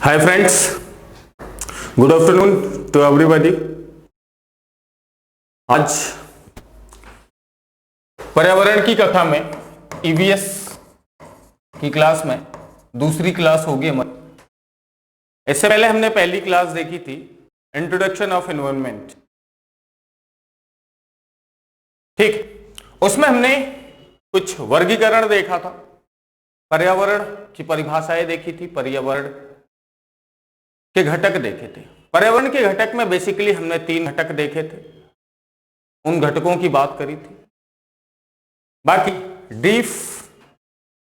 Hi friends, good afternoon to everybody. आज पर्यावरण की कक्षा में ईवीएस की क्लास में दूसरी क्लास होगी हमारी। इससे पहले हमने पहली क्लास देखी थी इंट्रोडक्शन ऑफ एनवायरनमेंट। ठीक, उसमें हमने कुछ वर्गीकरण देखा था, पर्यावरण की परिभाषाएं देखी थी, पर्यावरण के घटक देखे थे। पर्यावरण के घटक में बेसिकली हमने 3 घटक देखे थे, उन घटकों की बात करी थी। बाकी डीप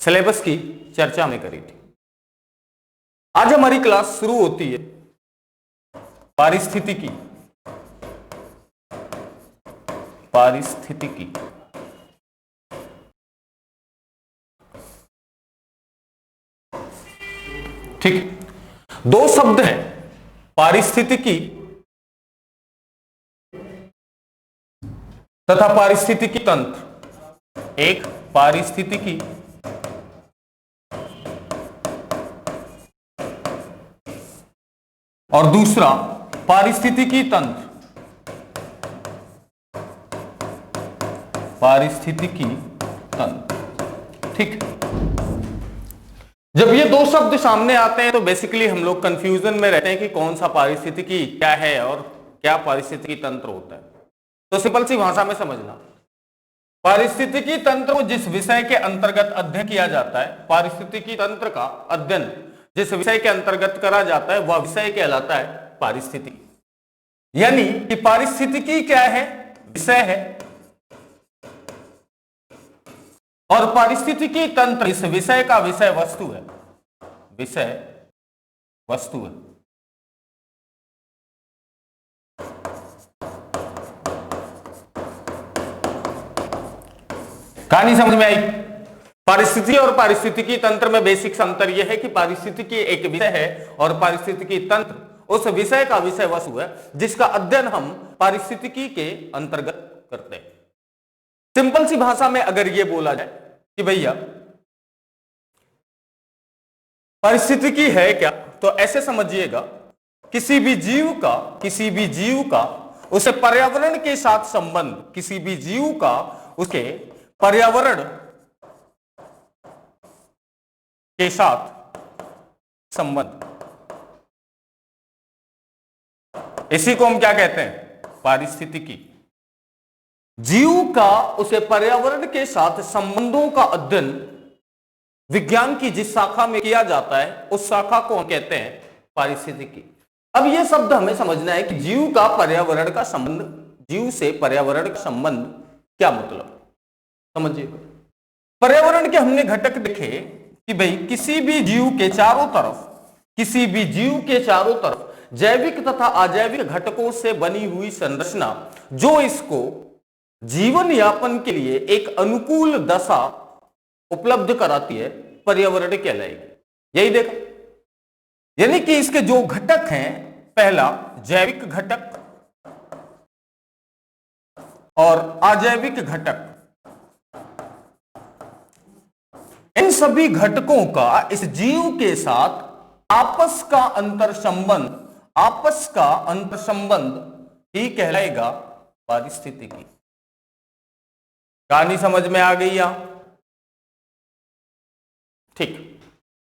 सिलेबस की चर्चा हमने करी थी। आज हमारी क्लास शुरू होती है पारिस्थितिकी। पारिस्थितिकी ठीक, 2 शब्द हैं, पारिस्थितिकी तथा पारिस्थितिकी तंत्र। एक पारिस्थितिकी और दूसरा पारिस्थितिकी तंत्र। पारिस्थितिकी तंत्र, ठीक। जब ये 2 शब्द सामने आते हैं तो बेसिकली हम लोग कंफ्यूजन में रहते हैं कि कौन सा पारिस्थितिकी क्या है और क्या पारिस्थितिकी तंत्र होता है। तो सिंपल सी भाषा में समझना, पारिस्थितिकी तंत्र को जिस विषय के अंतर्गत अध्ययन किया जाता है, पारिस्थितिकी तंत्र का अध्ययन जिस विषय के अंतर्गत करा जाता है वह विषय कहलाता है पारिस्थितिकी। यानी कि पारिस्थितिकी क्या है? विषय है, और पारिस्थितिकी तंत्र इस विषय का विषय वस्तु है। विषय वस्तु है। कहानी समझ में आई? पारिस्थितिकी और पारिस्थितिकी तंत्र में बेसिक अंतर यह है कि पारिस्थितिकी एक विषय है और पारिस्थितिकी तंत्र उस विषय का विषय वस्तु है जिसका अध्ययन हम पारिस्थितिकी के अंतर्गत करते हैं। सिंपल सी भाषा में अगर यह बोला जाए कि भैया पारिस्थितिकी है क्या, तो ऐसे समझिएगा, किसी भी जीव का उसे पर्यावरण के साथ संबंध, किसी भी जीव का उसके पर्यावरण के साथ संबंध, इसी को हम क्या कहते हैं? पारिस्थितिकी। जीव का उसे पर्यावरण के साथ संबंधों का अध्ययन विज्ञान की जिस शाखा में किया जाता है उस शाखा को हम कहते हैं पारिस्थितिकी। अब यह शब्द हमें समझना है कि जीव का पर्यावरण का संबंध, जीव से पर्यावरण का संबंध क्या मतलब, समझिए। पर्यावरण के हमने घटक देखे कि भाई किसी भी जीव के चारों तरफ जैविक तथा अजैविक घटकों से बनी हुई संरचना जो इसको जीवन यापन के लिए एक अनुकूल दशा उपलब्ध कराती है, पर्यावरण कहलाएगी। यही देखा, यानी कि इसके जो घटक हैं, पहला जैविक घटक और अजैविक घटक, इन सभी घटकों का इस जीव के साथ आपस का अंतर संबंध ही कहलाएगा पारिस्थितिकी। कहानी समझ में आ गई यहां? ठीक।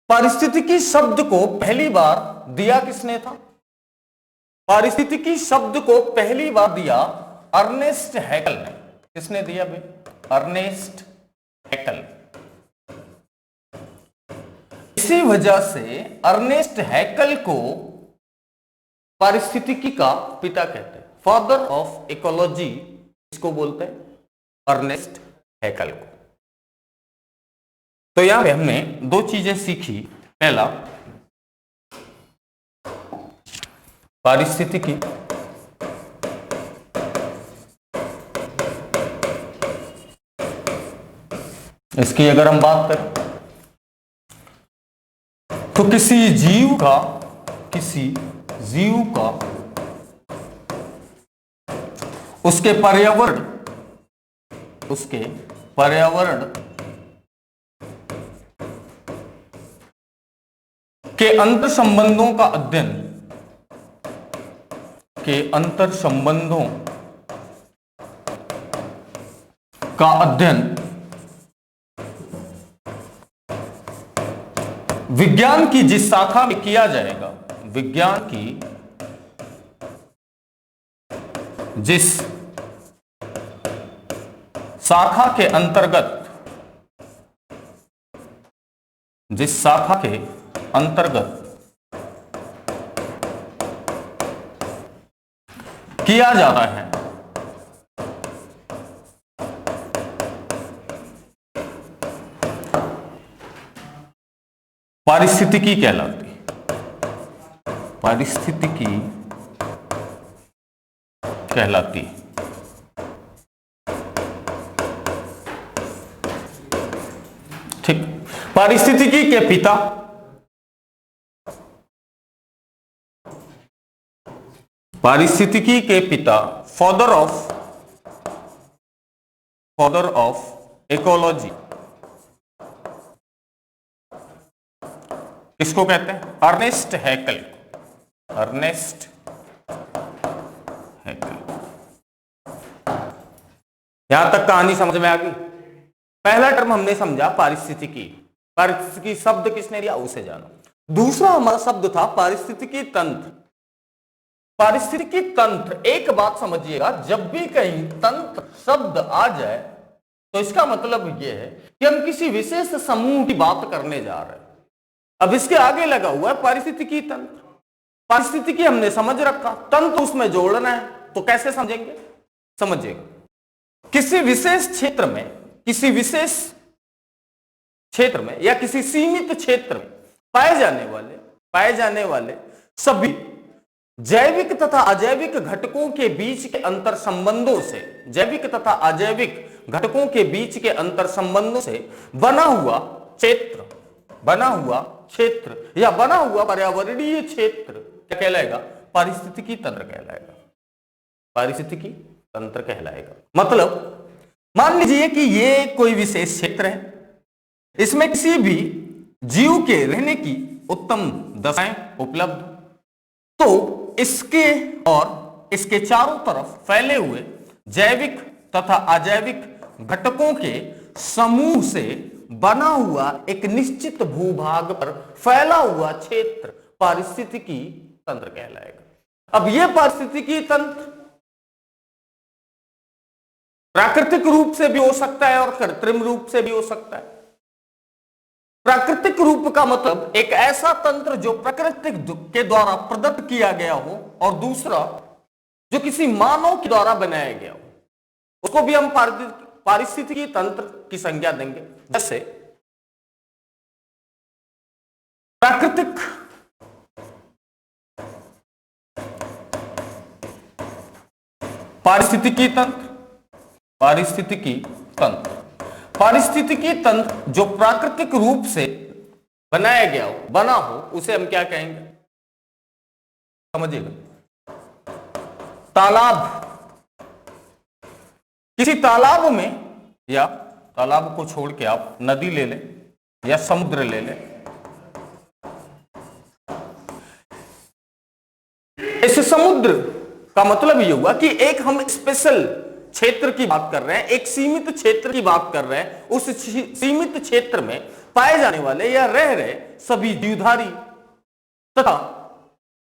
पारिस्थितिकी शब्द को पहली बार दिया किसने था? पारिस्थितिकी शब्द को पहली बार दिया अर्नेस्ट हैकल ने। किसने दिया भाई? अर्नेस्ट हैकल। इसी वजह से अर्नेस्ट हैकल को पारिस्थितिकी का पिता कहते हैं, फादर ऑफ इकोलॉजी इसको बोलते हैं, अर्नेस्ट हैकल को। तो यहां पे हमने 2 चीजें सीखी। पहला, पारिस्थितिकी इसकी अगर हम बात करें तो किसी जीव का उसके पर्यावरण के अंतर संबंधों का अध्ययन, के अंतर संबंधों का अध्ययन विज्ञान की जिस शाखा में किया जाएगा, विज्ञान की जिस शाखा के अंतर्गत, जिस शाखा के अंतर्गत किया जाता है, पारिस्थितिकी कहलाती है, पारिस्थितिकी कहलाती है। ठीक, पारिस्थितिकी के पिता पारिस्थितिकी के पिता फादर ऑफ इकोलॉजी किसको कहते हैं? Ernest Haeckel, Ernest Haeckel. यहां तक कहानी समझ में आ गई। पहला टर्म हमने समझा पारिस्थितिकी, पारिस्थितिकी शब्द किसने दिया उसे जाना। दूसरा हमारा शब्द था पारिस्थितिकी तंत्र। पारिस्थितिकी तंत्र, एक बात समझिएगा, जब भी कहीं तंत्र शब्द आ जाए तो इसका मतलब यह है कि हम किसी विशेष समूह की बात करने जा रहे हैं। अब इसके आगे लगा हुआ है पारिस्थितिकी तंत्र। पारिस्थितिकी हमने समझ रखा, तंत्र उसमें जोड़ना है, तो कैसे समझेंगे? समझिएगा, किसी विशेष क्षेत्र में, किसी विशेष क्षेत्र में या किसी सीमित क्षेत्र में पाए जाने वाले सभी जैविक तथा अजैविक घटकों के बीच के अंतर संबंधों से, जैविक तथा अजैविक घटकों के बीच के अंतर संबंधों से बना हुआ क्षेत्र या बना हुआ पर्यावरणीय क्षेत्र क्या कहलाएगा? पारिस्थितिकी तंत्र कहलाएगा, पारिस्थितिकी तंत्र कहलाएगा। मतलब मान लीजिए कि ये कोई विशेष क्षेत्र है, इसमें किसी भी जीव के रहने की उत्तम दशाएं उपलब्ध, तो इसके और इसके चारों तरफ फैले हुए जैविक तथा अजैविक घटकों के समूह से बना हुआ एक निश्चित भूभाग पर फैला हुआ क्षेत्र पारिस्थितिकी तंत्र कहलाएगा। अब यह पारिस्थितिकी तंत्र प्राकृतिक रूप से भी हो सकता है और कृत्रिम रूप से भी हो सकता है। प्राकृतिक रूप का मतलब एक ऐसा तंत्र जो प्रकृति के द्वारा प्रदत्त किया गया हो, और दूसरा जो किसी मानव के द्वारा बनाया गया हो, उसको भी हम पारिस्थितिकी तंत्र की संज्ञा देंगे। जैसे प्राकृतिक पारिस्थितिकी तंत्र, पारिस्थितिकी तंत्र, पारिस्थितिकी तंत्र जो प्राकृतिक रूप से बनाया गया हो, बना हो, उसे हम क्या कहेंगे? समझिएगा, तालाब। किसी तालाब में, या तालाब को छोड़ के आप नदी ले लें या समुद्र ले लें, इस समुद्र का मतलब यह हुआ कि एक हम स्पेशल क्षेत्र की बात कर रहे हैं, एक सीमित क्षेत्र की बात कर रहे हैं। उस सीमित क्षेत्र में पाए जाने वाले या रह रहे सभी जीवधारी तथा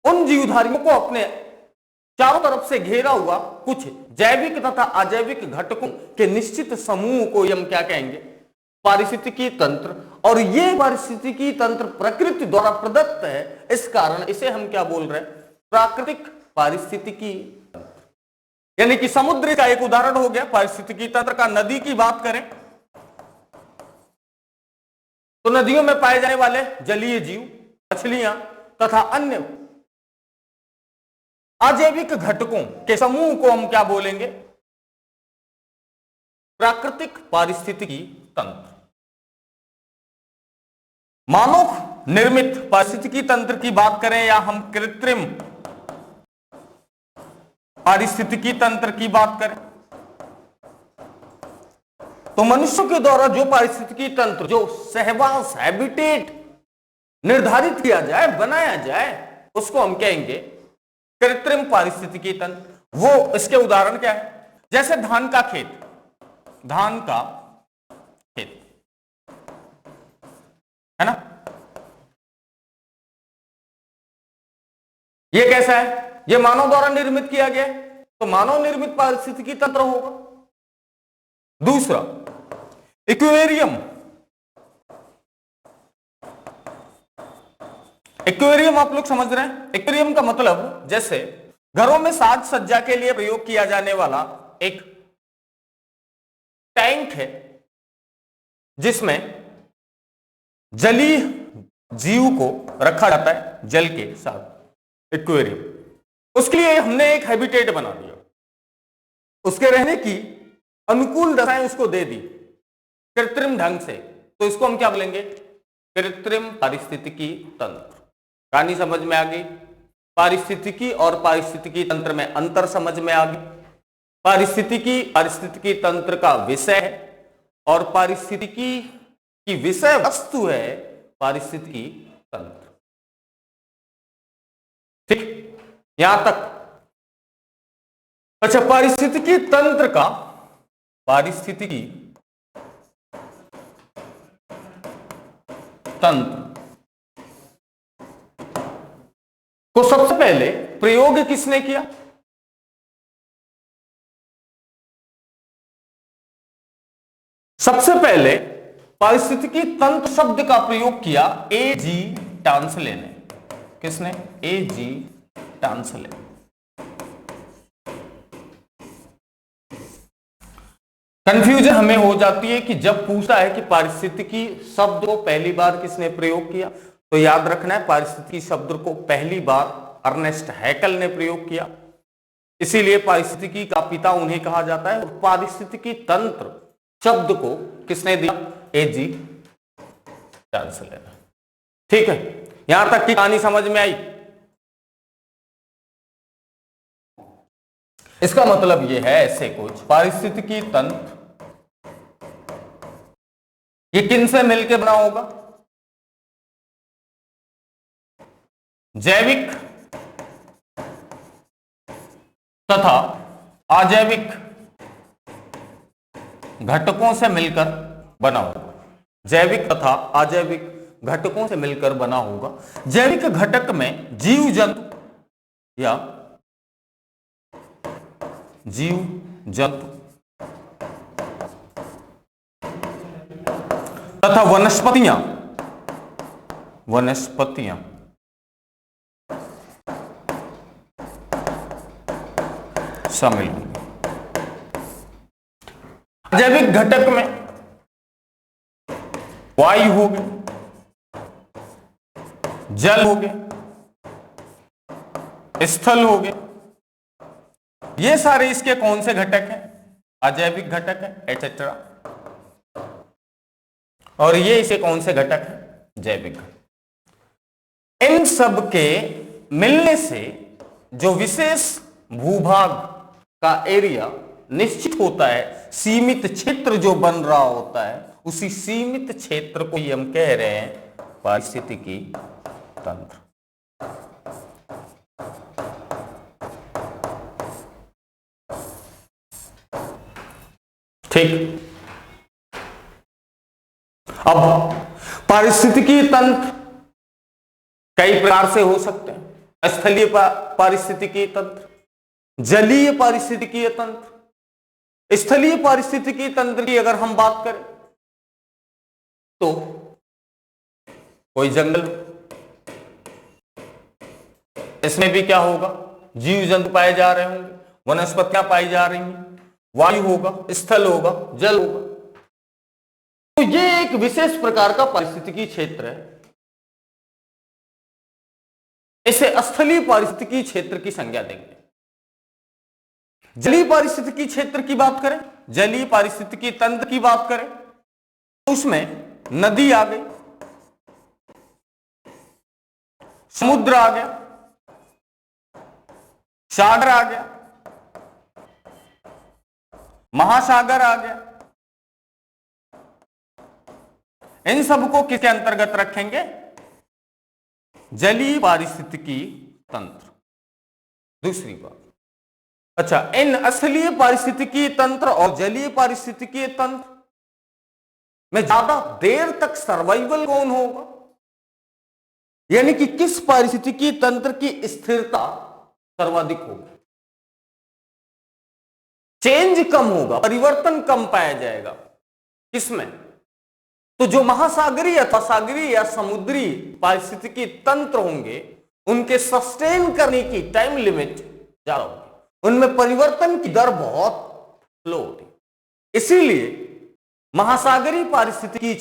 उन जीवधारियों को अपने चारों तरफ से घेरा हुआ कुछ जैविक तथा अजैविक घटकों के निश्चित समूह को हम क्या कहेंगे? पारिस्थितिकी तंत्र। और यह पारिस्थितिकी तंत्र प्रकृति द्वारा प्रदत्त है, इस कारण इसे हम क्या बोल रहे हैं? प्राकृतिक पारिस्थितिकी तंत्र। यानी कि समुद्र का एक उदाहरण हो गया पारिस्थितिकी तंत्र का। नदी की बात करें तो नदियों में पाए जाने वाले जलीय जीव, मछलियां तथा अन्य अजैविक घटकों के समूह को हम क्या बोलेंगे? प्राकृतिक पारिस्थितिकी तंत्र। मानव निर्मित पारिस्थितिकी तंत्र की बात करें या हम कृत्रिम पारिस्थितिकी तंत्र की बात करें, तो मनुष्यों के द्वारा जो पारिस्थितिकी तंत्र, जो सहवास हैबिटेट निर्धारित किया जाए, बनाया जाए, उसको हम कहेंगे कृत्रिम पारिस्थितिकी तंत्र। वो इसके उदाहरण क्या है? जैसे धान का खेत, धान का खेत है ना, ये कैसा है? ये मानव द्वारा निर्मित किया गया है, तो मानव निर्मित पारिस्थितिकी तंत्र होगा। दूसरा एक्वेरियम, एक्वेरियम आप लोग समझ रहे हैं? एक्वेरियम का मतलब जैसे घरों में साज सज्जा के लिए प्रयोग किया जाने वाला एक टैंक है जिसमें जलीय जीव को रखा जाता है जल के साथ, एक्वेरियम। उसके लिए हमने एक हैबिटेट बना दिया, उसके रहने की अनुकूल दशाएं उसको दे दी कृत्रिम ढंग से, तो इसको हम क्या बोलेंगे? कृत्रिम पारिस्थितिकी तंत्र। कहानी समझ में आ गई? पारिस्थितिकी और पारिस्थितिकी तंत्र में अंतर समझ में आ गई। पारिस्थितिकी तंत्र का विषय है और पारिस्थितिकी की विषय वस्तु है पारिस्थितिकी तंत्र। ठीक, यहां तक। अच्छा, पारिस्थितिकी तंत्र का, पारिस्थितिकी तंत्र को सबसे पहले प्रयोग किसने किया? सबसे पहले पारिस्थितिकी तंत्र शब्द का प्रयोग किया A.G. टांसले ने। किसने? A.G. टांसले। कंफ्यूजन हमें हो जाती है कि जब पूछता है कि पारिस्थितिकी शब्द को पहली बार किसने प्रयोग किया, तो याद रखना है पारिस्थितिकी शब्द को पहली बार अर्नेस्ट हैकल ने प्रयोग किया, इसीलिए पारिस्थितिकी का पिता उन्हें कहा जाता है। और पारिस्थितिकी तंत्र शब्द को किसने दिया? A.G. टांसले ने। ठीक है, यहां तक की कहानी समझ में आई? इसका मतलब यह है ऐसे कुछ पारिस्थितिकी तंत्र ये किन से मिलकर बना होगा? जैविक तथा अजैविक घटकों से मिलकर बना होगा। जैविक तथा अजैविक घटकों से मिलकर बना होगा। जैविक घटक में जीव जंतु या जीव जंतु तथा वनस्पतियां शामिल होंगे। अजैविक घटक में वायु हो गए, जल हो गए, स्थल हो गए, ये सारे इसके कौन से घटक हैं? अजैविक घटक है, एटसेट्रा। और ये इसे कौन से घटक है? जैविक घटक। इन सब के मिलने से जो विशेष भूभाग का एरिया निश्चित होता है, सीमित क्षेत्र जो बन रहा होता है, उसी सीमित क्षेत्र को हम कह रहे हैं पारिस्थितिकी तंत्र। ठीक, अब पारिस्थितिकी तंत्र कई प्रकार से हो सकते हैं। स्थलीय पारिस्थितिकी तंत्र, जलीय पारिस्थितिकी तंत्र। स्थलीय पारिस्थितिकी तंत्र की अगर हम बात करें तो कोई जंगल, इसमें भी क्या होगा? जीव जंतु पाए जा रहे होंगे, वनस्पतियां पाई जा रही हैं, वायु होगा, स्थल होगा, जल होगा। तो ये एक विशेष प्रकार का पारिस्थितिकी क्षेत्र है। इसे स्थलीय पारिस्थितिकी क्षेत्र की संज्ञा देंगे। जलीय पारिस्थितिकी क्षेत्र की बात करें, जलीय पारिस्थितिकी तंत्र की बात करें तो उसमें नदी आ गई, समुद्र आ गया, सागर आ गया, महासागर आ गया। इन सबको किसके अंतर्गत रखेंगे? जलीय पारिस्थितिकी तंत्र। दूसरी बात, अच्छा, इन स्थलीय पारिस्थितिकी तंत्र और जलीय पारिस्थितिकी तंत्र में ज्यादा देर तक सर्वाइवल कौन होगा, यानी कि किस पारिस्थितिकी तंत्र की स्थिरता सर्वाधिक होगी, चेंज कम होगा, परिवर्तन कम पाया जाएगा, किसमें? तो जो महासागरीय अथवा सागरीय या समुद्री पारिस्थितिकी तंत्र होंगे उनके सस्टेन करने की टाइम लिमिट ज्यादा होगी, उनमें परिवर्तन की दर बहुत स्लो होती। इसीलिए महासागरीय पारिस्थितिकी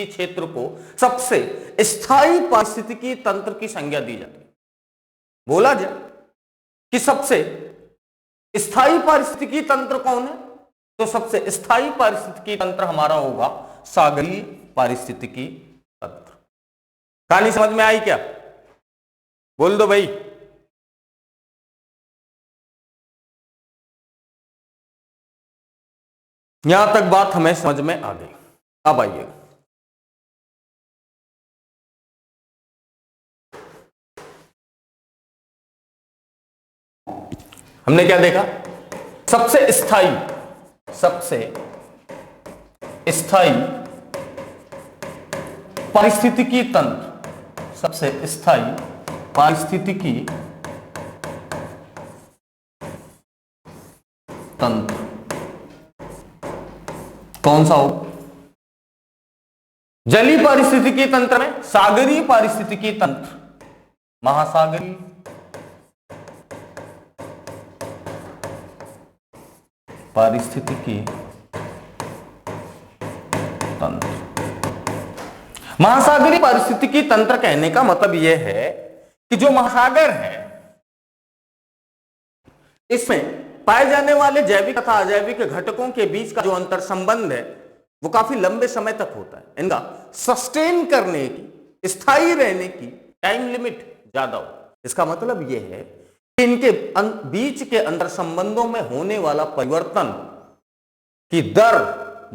क्षेत्र को सबसे स्थायी पारिस्थितिकी तंत्र की संज्ञा दी जाती है। बोला जाए कि सबसे स्थायी पारिस्थितिकी तंत्र कौन है, तो सबसे स्थायी पारिस्थितिकी तंत्र हमारा होगा सागरीय पारिस्थितिकी तंत्र। कहानी समझ में आई क्या? बोल दो भाई। यहां तक बात हमें समझ में आ गई। अब आइए, हमने क्या देखा? सबसे स्थायी पारिस्थितिकी तंत्र, सबसे स्थायी पारिस्थितिकी तंत्र कौन सा हो? जलीय पारिस्थितिकी तंत्र में सागरीय पारिस्थितिकी तंत्र, महासागरीय पारिस्थितिकी तंत्र। महासागरीय पारिस्थितिकी तंत्र कहने का मतलब यह है कि जो महासागर है इसमें पाए जाने वाले जैविक तथा अजैविक घटकों के बीच का जो अंतर संबंध है वो काफी लंबे समय तक होता है। इनका सस्टेन करने की, स्थायी रहने की टाइम लिमिट ज्यादा हो। इसका मतलब यह है कि इनके बीच के अंतर संबंधों में होने वाला परिवर्तन की दर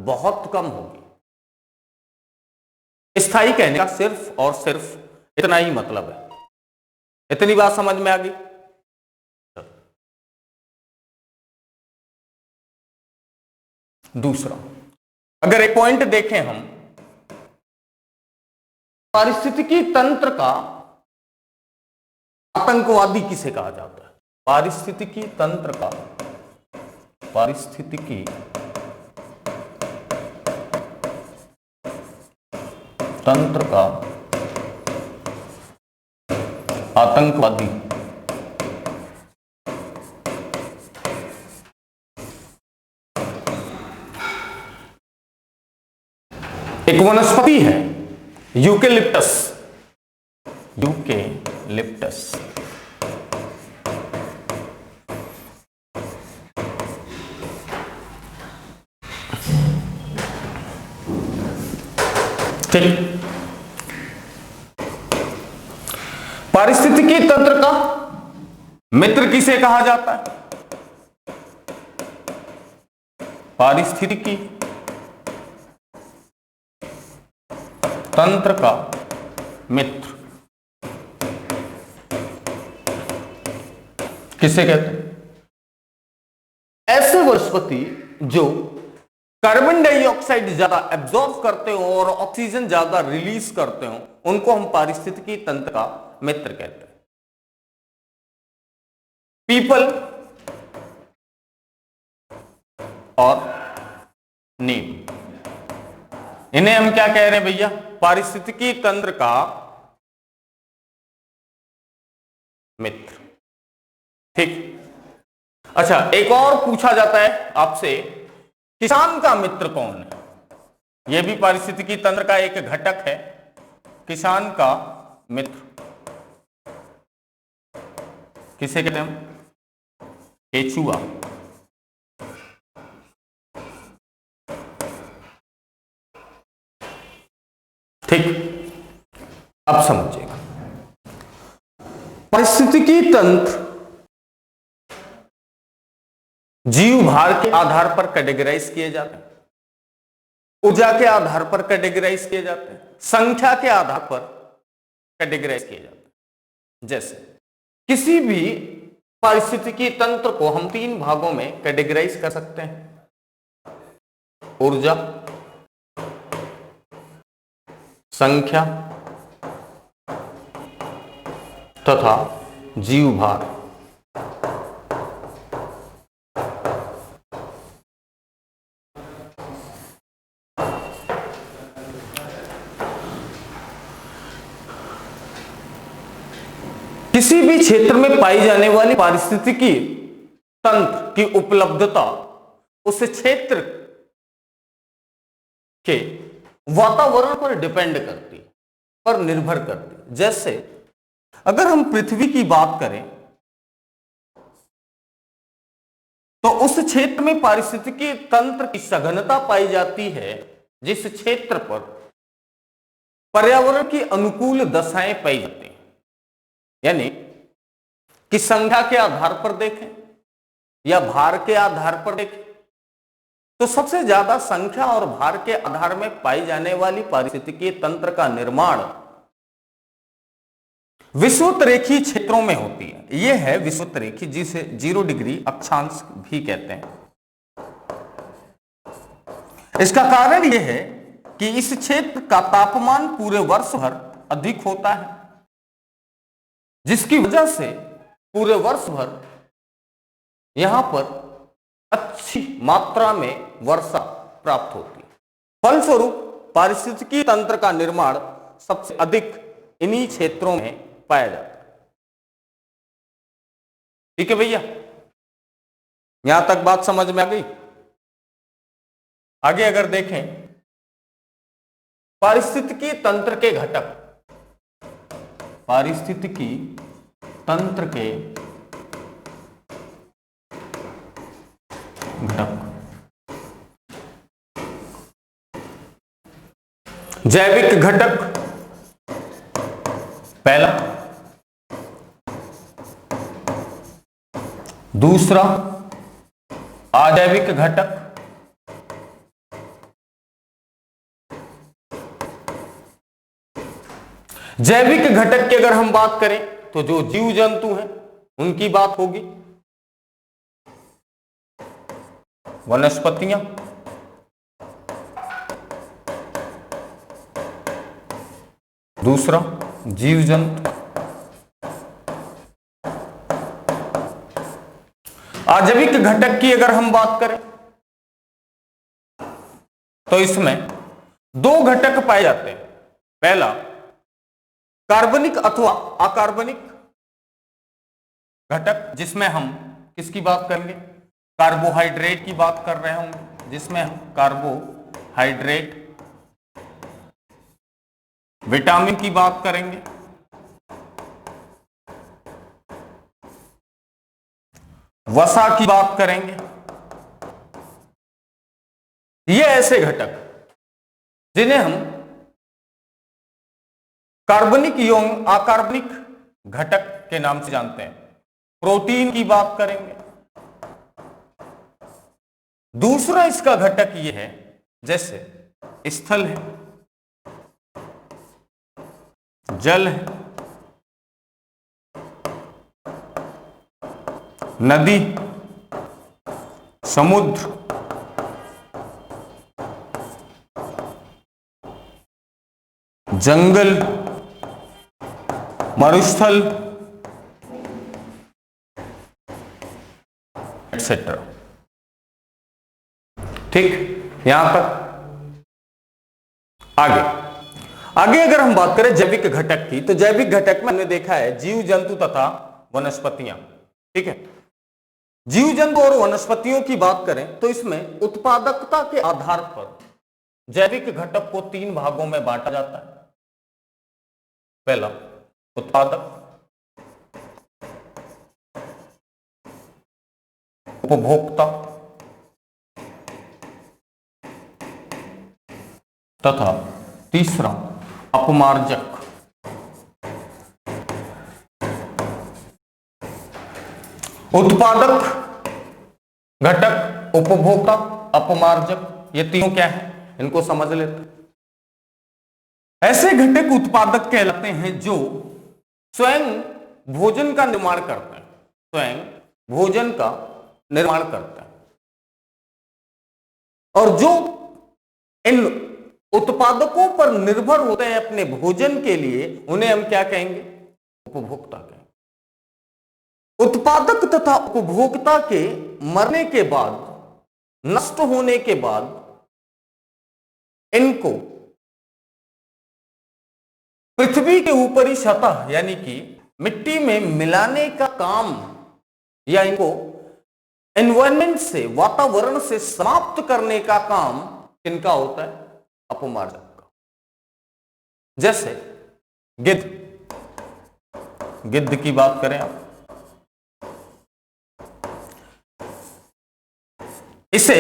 बहुत कम होगी। स्थायी कहने का सिर्फ और सिर्फ इतना ही मतलब है। इतनी बात समझ में आ गई? दूसरा, अगर एक पॉइंट देखें हम, पारिस्थितिकी तंत्र का आतंकवादी किसे कहा जाता है? पारिस्थितिकी तंत्र का, पारिस्थितिकी तंत्र का आतंकवादी एक वनस्पति है, यूकेलिप्टस। यूकेलिप्टस ठीक। पारिस्थितिकी तंत्र का मित्र किसे कहा जाता है? पारिस्थितिकी तंत्र का मित्र किसे कहते हैं? ऐसे वनस्पति जो कार्बन डाइऑक्साइड ज्यादा एब्जॉर्ब करते हो और ऑक्सीजन ज्यादा रिलीज करते हो, उनको हम पारिस्थितिकी तंत्र का मित्र कहते हैं। पीपल और नीम, इन्हें हम क्या कह रहे हैं भैया? पारिस्थितिकी तंत्र का मित्र। ठीक। अच्छा, एक और पूछा जाता है आपसे, किसान का मित्र कौन है? यह भी पारिस्थितिकी तंत्र का एक घटक है। किसान का मित्र किसे कहते हैं हम? केचुआ। ठीक, अब समझिएगा। पारिस्थितिकी तंत्र जीव भार के आधार पर कैटेगराइज किए जाते हैं, ऊर्जा के आधार पर कैटेगराइज किए जाते हैं, संख्या के आधार पर कैटेगराइज किए जाते हैं। जैसे किसी भी पारिस्थितिकी तंत्र को हम 3 भागों में कैटेगराइज कर सकते हैं, ऊर्जा, संख्या तथा जीवभार। किसी भी क्षेत्र में पाई जाने वाली पारिस्थितिकी तंत्र की उपलब्धता उस क्षेत्र के वातावरण पर डिपेंड करती है, पर निर्भर करती है। जैसे अगर हम पृथ्वी की बात करें तो उस क्षेत्र में पारिस्थितिकी तंत्र की सघनता पाई जाती है जिस क्षेत्र पर पर्यावरण की अनुकूल दशाएं पाई जाती हैं। यानी कि संख्या के आधार पर देखें या भार के आधार पर देखें तो सबसे ज्यादा संख्या और भार के आधार में पाई जाने वाली पारिस्थितिकीय तंत्र का निर्माण विषुवतरेखीय क्षेत्रों में होती है। यह है विषुवतरेखीय, जिसे 0 डिग्री अक्षांश भी कहते हैं। इसका कारण यह है कि इस क्षेत्र का तापमान पूरे वर्ष भर अधिक होता है, जिसकी वजह से पूरे वर्ष भर यहां पर अच्छी मात्रा में वर्षा प्राप्त होती है। फलस्वरूप पारिस्थितिकी तंत्र का निर्माण सबसे अधिक इन्हीं क्षेत्रों में पाया जाता है। ठीक है भैया, यहां तक बात समझ में आ गई। आगे अगर देखें पारिस्थितिकी तंत्र के घटक, पारिस्थितिकी तंत्र के घटक, जैविक घटक पहला, दूसरा अजैविक घटक, जैविक घटक की अगर हम बात करें तो जो जीव जंतु हैं उनकी बात होगी, वनस्पतियां, दूसरा जीव जंतु। अजैविक घटक की अगर हम बात करें तो इसमें 2 घटक पाए जाते हैं। पहला कार्बनिक अथवा अकार्बनिक घटक, जिसमें हम किसकी बात करेंगे, कार्बोहाइड्रेट की बात कर रहे होंगे, जिसमें हम कार्बोहाइड्रेट, विटामिन की बात करेंगे, वसा की बात करेंगे। ये ऐसे घटक जिन्हें हम कार्बनिक एवं अकार्बनिक घटक के नाम से जानते हैं। प्रोटीन की बात करेंगे। दूसरा इसका घटक ये है, जैसे स्थल है, जल है, नदी, समुद्र, जंगल, मरुस्थल एक्सेट्रा। ठीक, यहां तक। आगे अगर हम बात करें जैविक घटक की, तो जैविक घटक में हमने देखा है जीव जंतु तथा वनस्पतियां। ठीक है, जीव जंतु और वनस्पतियों की बात करें तो इसमें उत्पादकता के आधार पर जैविक घटक को 3 भागों में बांटा जाता है। पहला उत्पादक, उपभोक्ता तथा तीसरा अपमार्जक। उत्पादक, घटक, उपभोक्ता, अपमार्जक, ये तीनों क्या है, इनको समझ लेते हैं। ऐसे घटक उत्पादक कहलाते हैं जो स्वयं भोजन का निर्माण करते हैं, स्वयं भोजन का निर्माण करते हैं, और जो इन उत्पादकों पर निर्भर होते हैं अपने भोजन के लिए, उन्हें हम क्या कहेंगे? उपभोक्ता कहेंगे। उत्पादक तथा उपभोक्ता के मरने के बाद, नष्ट होने के बाद इनको पृथ्वी के ऊपरी सतह यानी कि मिट्टी में मिलाने का काम, या इनको एनवायरमेंट से, वातावरण से समाप्त करने का काम किनका होता है? अपमार्जक का। जैसे गिद्ध की बात करें आप, इसे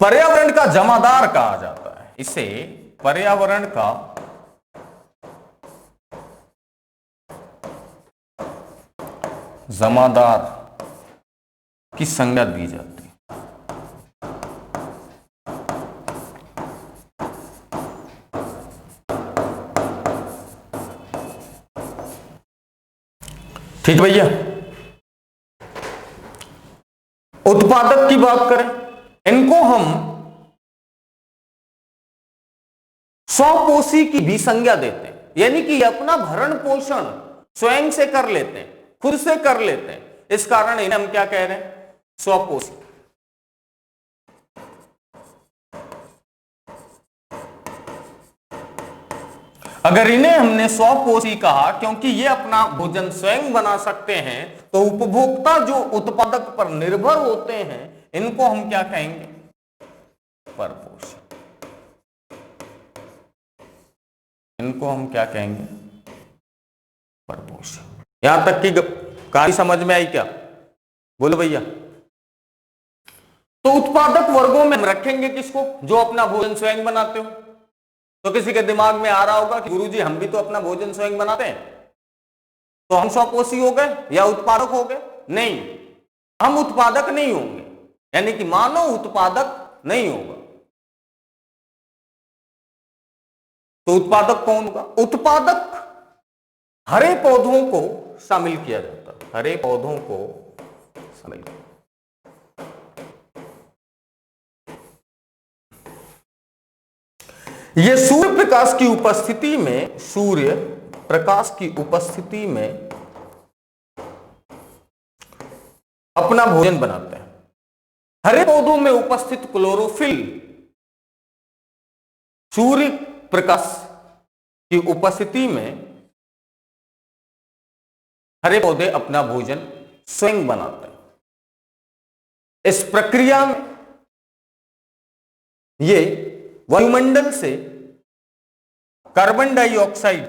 पर्यावरण का जमादार कहा जाता है, इसे पर्यावरण का जमादार की संज्ञा दी जाती है। ठीक भैया। उत्पादक की बात करें, इनको हम स्वपोषी की भी संज्ञा देते हैं, यानी कि अपना भरण पोषण स्वयं से कर लेते हैं, खुद से कर लेते हैं, इस कारण इन्हें हम क्या कह रहे हैं? स्वपोषी। अगर इन्हें हमने स्वपोषी कहा क्योंकि ये अपना भोजन स्वयं बना सकते हैं, तो उपभोक्ता जो उत्पादक पर निर्भर होते हैं, इनको हम क्या कहेंगे? परपोषी। इनको हम क्या कहेंगे? परपोषी। यहां तक की कहानी समझ में आई क्या? बोलो भैया। तो उत्पादक वर्गों में हम रखेंगे किसको? जो अपना भोजन स्वयं बनाते हो। तो किसी के दिमाग में आ रहा होगा कि गुरुजी हम भी तो अपना भोजन स्वयं बनाते हैं, तो हम स्वपोषी हो गए या उत्पादक हो गए? नहीं, हम उत्पादक नहीं होंगे, यानी कि मानव उत्पादक नहीं होगा। तो उत्पादक कौन होगा? उत्पादक हरे पौधों को शामिल किया जाता है, हरे पौधों को शामिल। ये सूर्य प्रकाश की उपस्थिति में, सूर्य प्रकाश की उपस्थिति में अपना भोजन बनाते हैं। हरे पौधों में उपस्थित क्लोरोफिल सूर्य प्रकाश की उपस्थिति में हरे पौधे अपना भोजन स्वयं बनाते हैं। इस प्रक्रिया में ये वायुमंडल से कार्बन डाइऑक्साइड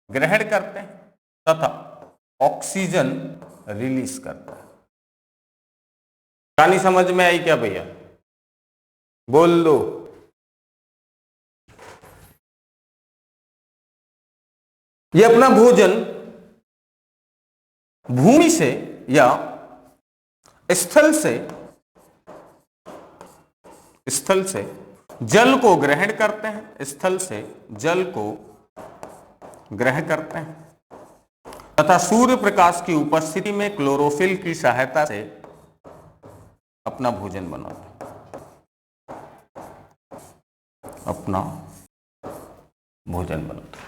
ग्रहण करते हैं तथा ऑक्सीजन रिलीज करता है। कहानी समझ में आई क्या भैया? बोल दो। ये अपना भोजन भूमि से या स्थल से जल को ग्रहण करते हैं, स्थल से जल को ग्रहण करते हैं तथा सूर्य प्रकाश की उपस्थिति में क्लोरोफिल की सहायता से अपना भोजन बनाते हैं, अपना भोजन बनाते हैं।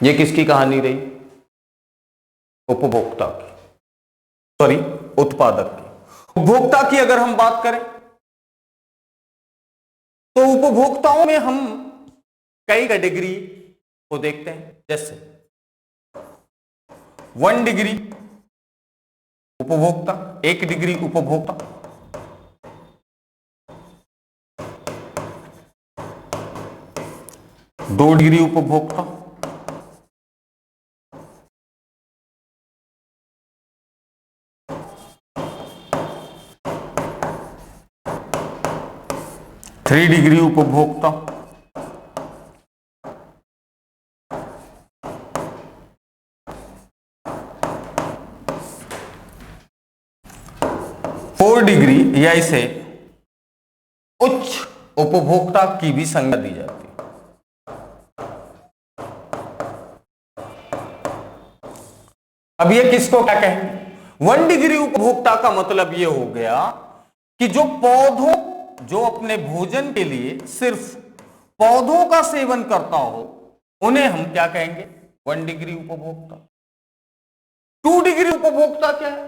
ये किसकी कहानी रही? उपभोक्ता की, सॉरी उत्पादक की। उपभोक्ता की अगर हम बात करें तो उपभोक्ताओं में हम कई कैटेगरी को देखते हैं। जैसे 1 डिग्री उपभोक्ता, 1 डिग्री उपभोक्ता, 2 डिग्री उपभोक्ता, 3 डिग्री उपभोक्ता, 4 डिग्री या इसे उच्च उपभोक्ता की भी संज्ञा दी जाती है। अब ये किसको क्या कहेंगे? 1 डिग्री उपभोक्ता का मतलब ये हो गया कि जो पौधों, जो अपने भोजन के लिए सिर्फ पौधों का सेवन करता हो, उन्हें हम क्या कहेंगे? 1 डिग्री उपभोक्ता। 2 डिग्री उपभोक्ता क्या है?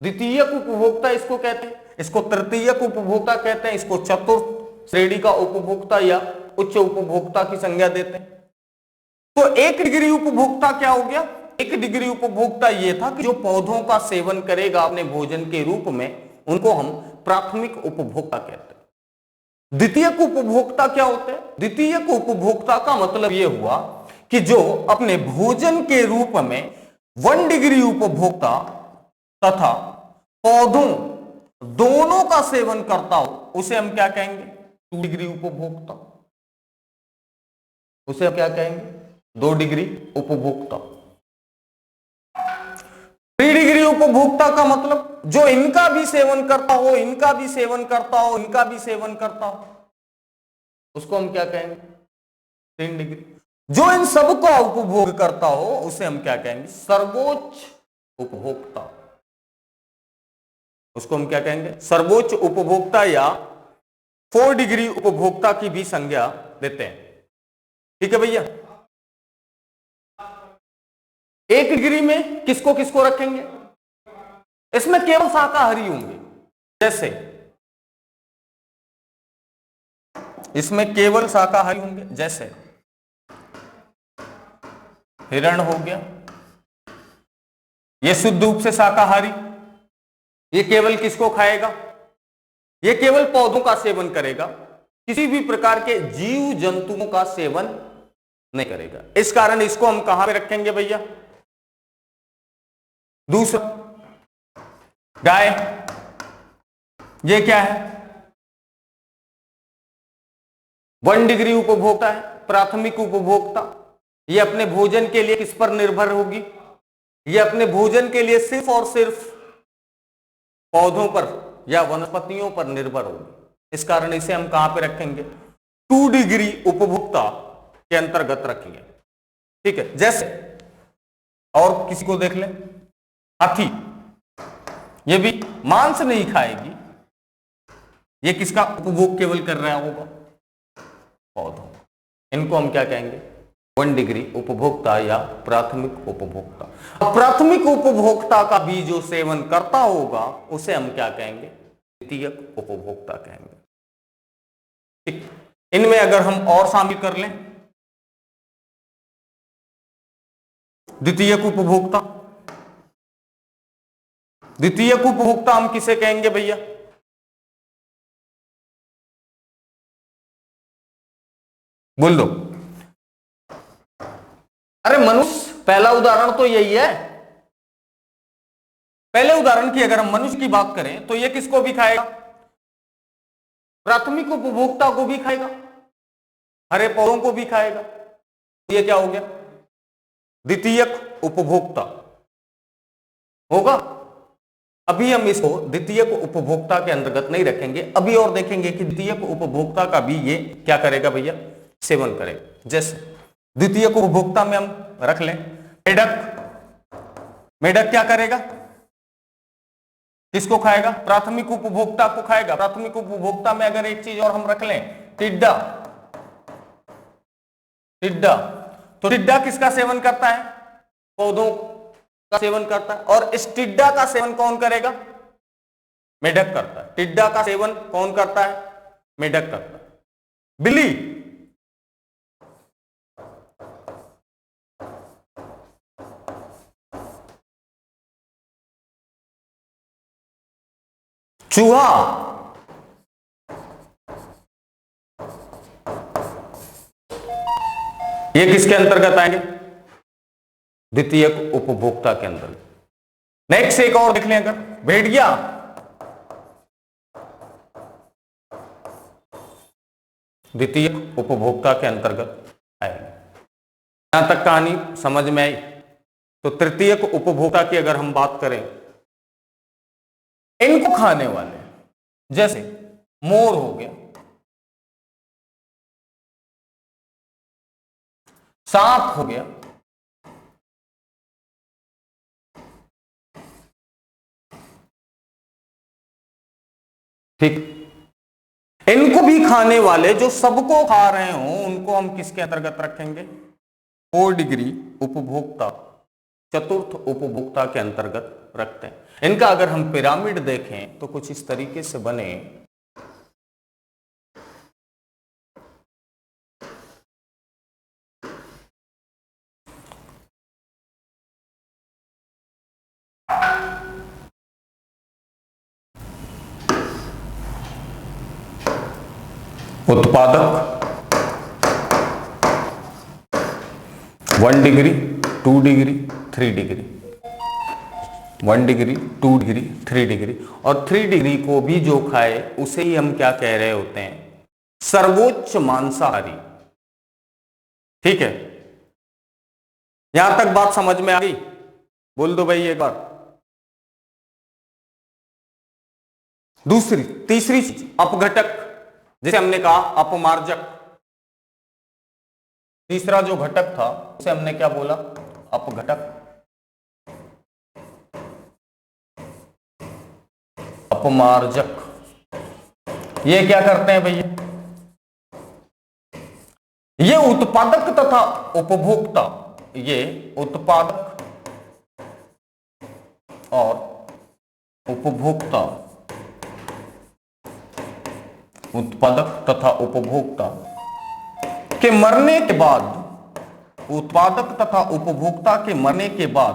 द्वितीयक उपभोक्ता इसको कहते हैं, इसको तृतीयक उपभोक्ता कहते हैं, इसको चतुर्थ श्रेणी का उपभोक्ता या उच्च उपभोक्ता की संज्ञा देते हैं। तो 1 डिग्री उपभोक्ता क्या हो गया? 1 डिग्री उपभोक्ता यह था कि जो पौधों का सेवन करेगा अपने भोजन के रूप में, उनको हम प्राथमिक उपभोक्ता कहते हैं। द्वितीयक उपभोक्ता क्या होते हैं? द्वितीयक उपभोक्ता का मतलब यह हुआ कि जो अपने भोजन के रूप में 1 डिग्री उपभोक्ता तथा पौधों दोनों का सेवन करता हो, उसे हम क्या कहेंगे? 2 डिग्री उपभोक्ता। उसे हम क्या कहेंगे? 2 डिग्री उपभोक्ता। 3 डिग्री उपभोक्ता का मतलब जो इनका भी सेवन करता हो, इनका भी सेवन करता हो, इनका भी सेवन करता हो, उसको हम क्या कहेंगे? 3 डिग्री। जो इन सबका उपभोग करता हो, उसे हम क्या कहेंगे? सर्वोच्च उपभोक्ता। उसको हम क्या कहेंगे? सर्वोच्च उपभोक्ता या 4 डिग्री उपभोक्ता की भी संज्ञा देते हैं। ठीक है भैया। 1 डिग्री में किसको किसको रखेंगे? इसमें केवल शाकाहारी होंगे। जैसे इसमें केवल शाकाहारी होंगे, जैसे हिरण हो गया, यह शुद्ध रूप से शाकाहारी। ये केवल किसको खाएगा? ये केवल पौधों का सेवन करेगा, किसी भी प्रकार के जीव जंतुओं का सेवन नहीं करेगा। इस कारण इसको हम कहां पे रखेंगे भैया? दूसरा, गाय, ये क्या है? 1 डिग्री उपभोक्ता है, प्राथमिक उपभोक्ता। ये अपने भोजन के लिए किस पर निर्भर होगी? ये अपने भोजन के लिए सिर्फ और सिर्फ पौधों पर या वनस्पतियों पर निर्भर होगी। इस कारण इसे हम कहां पे रखेंगे? 2 डिग्री उपभोक्ता के अंतर्गत रखेंगे। ठीक है। जैसे और किसी को देख लें, हाथी, ये भी मांस नहीं खाएगी, ये किसका उपभोग केवल कर रहा होगा? पौधों। इनको हम क्या कहेंगे? 1 डिग्री उपभोक्ता या प्राथमिक उपभोक्ता। प्राथमिक उपभोक्ता का भी जो सेवन करता होगा, उसे हम क्या कहेंगे? द्वितीयक उपभोक्ता कहेंगे। ठीक। इनमें अगर हम और शामिल कर लें, द्वितीयक उपभोक्ता, द्वितीयक उपभोक्ता हम किसे कहेंगे भैया? बोल दो। अरे मनुष्य, पहला उदाहरण तो यही है। पहले उदाहरण की अगर हम मनुष्य की बात करें तो यह किसको भी खाएगा? प्राथमिक उपभोक्ता को भी खाएगा, हरे पौधों को भी खाएगा। यह क्या हो गया? द्वितीयक उपभोक्ता होगा। अभी हम इसको द्वितीयक उपभोक्ता के अंतर्गत नहीं रखेंगे, अभी और देखेंगे कि द्वितीयक उपभोक्ता का भी ये क्या करेगा भैया? सेवन करेगा। जैसे द्वितीयक उपभोक्ता में हम रख लें मेढक। मेढक क्या करेगा? किसको खाएगा? प्राथमिक उपभोक्ता को खाएगा। प्राथमिक उपभोक्ता में अगर एक चीज और हम रख लें, टिड्डा। टिड्डा, तो टिड्डा किसका सेवन करता है? पौधों का सेवन करता है। और इस टिड्डा का सेवन कौन करेगा? मेढक करता है। टिड्डा का सेवन कौन करता है? मेढक करता है। बिल्ली, चूहा, ये किसके अंतर्गत आएंगे? द्वितीयक उपभोक्ता के अंतर्गत। नेक्स्ट एक और देख लें, अगर भेड़िया, द्वितीयक उपभोक्ता के अंतर्गत आएंगे। यहां तक कहानी समझ में आई। तो तृतीयक उपभोक्ता की अगर हम बात करें, इनको खाने वाले जैसे मोर हो गया, सांप हो गया, ठीक। इनको भी खाने वाले जो सबको खा रहे हो उनको हम किसके अंतर्गत रखेंगे? 4 डिग्री उपभोक्ता, चतुर्थ उपभोक्ता के अंतर्गत रखते हैं। इनका अगर हम पिरामिड देखें तो कुछ इस तरीके से बने। उत्पादक 1 degree, 2 degree, 3 degree, 1 degree, 2 degree, 3 degree, और 3 डिग्री को भी जो खाए उसे ही हम क्या कह रहे होते हैं? सर्वोच्च मांसाहारी। ठीक है, यहां तक बात समझ में आ गई? बोल दो भाई एक बार। तीसरी चीज अपघटक, जिसे हमने कहा अपमार्जक। तीसरा जो घटक था उसे हमने क्या बोला? अपघटक, अपमार्जक। ये क्या करते हैं भैया? ये उत्पादक तथा उपभोक्ता, ये उत्पादक और उपभोक्ता, उत्पादक तथा उपभोक्ता के मरने के बाद, उत्पादक तथा उपभोक्ता के मरने के बाद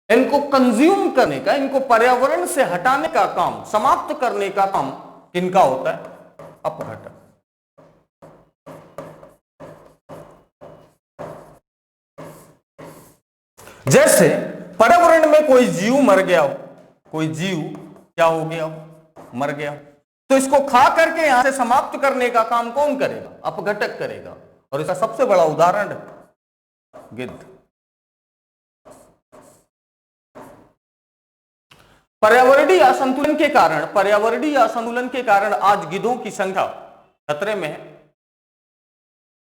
इनको कंज्यूम करने का, इनको पर्यावरण से हटाने का काम, समाप्त करने का काम किनका होता है? अपघटक। जैसे पर्यावरण में कोई जीव मर गया हो, कोई जीव क्या हो गया हो? मर गया हो, तो इसको खा करके यहां से समाप्त करने का काम कौन करेगा? अपघटक करेगा। और इसका सबसे बड़ा उदाहरण गिद्ध। पर्यावरणीय असंतुलन के कारण आज गिद्धों की संख्या खतरे में है।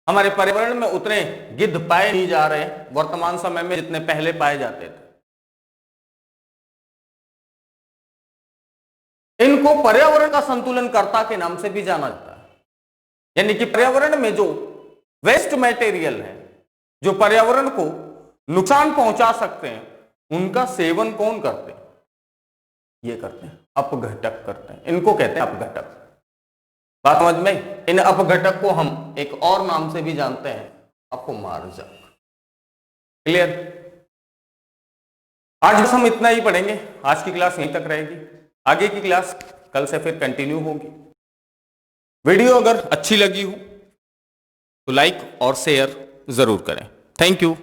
हमारे पर्यावरण में उतने गिद्ध पाए नहीं जा रहे वर्तमान समय में जितने पहले पाए जाते थे। इनको पर्यावरण का संतुलनकर्ता के नाम से भी जाना जाता है। यानी कि पर्यावरण में जो वेस्ट मटेरियल है, जो पर्यावरण को नुकसान पहुंचा सकते हैं, उनका सेवन कौन करते हैं? ये करते हैं, अपघटक करते हैं। इनको कहते हैं अपघटक। बात समझ में? इन अपघटक को हम एक और नाम से भी जानते हैं, अपमार्जक। क्लियर? आज बस हम इतना ही पढ़ेंगे। आज की क्लास यहीं तक रहेगी। आगे की क्लास कल से फिर कंटिन्यू होगी। वीडियो अगर अच्छी लगी हो तो लाइक और शेयर जरूर करें। Thank you.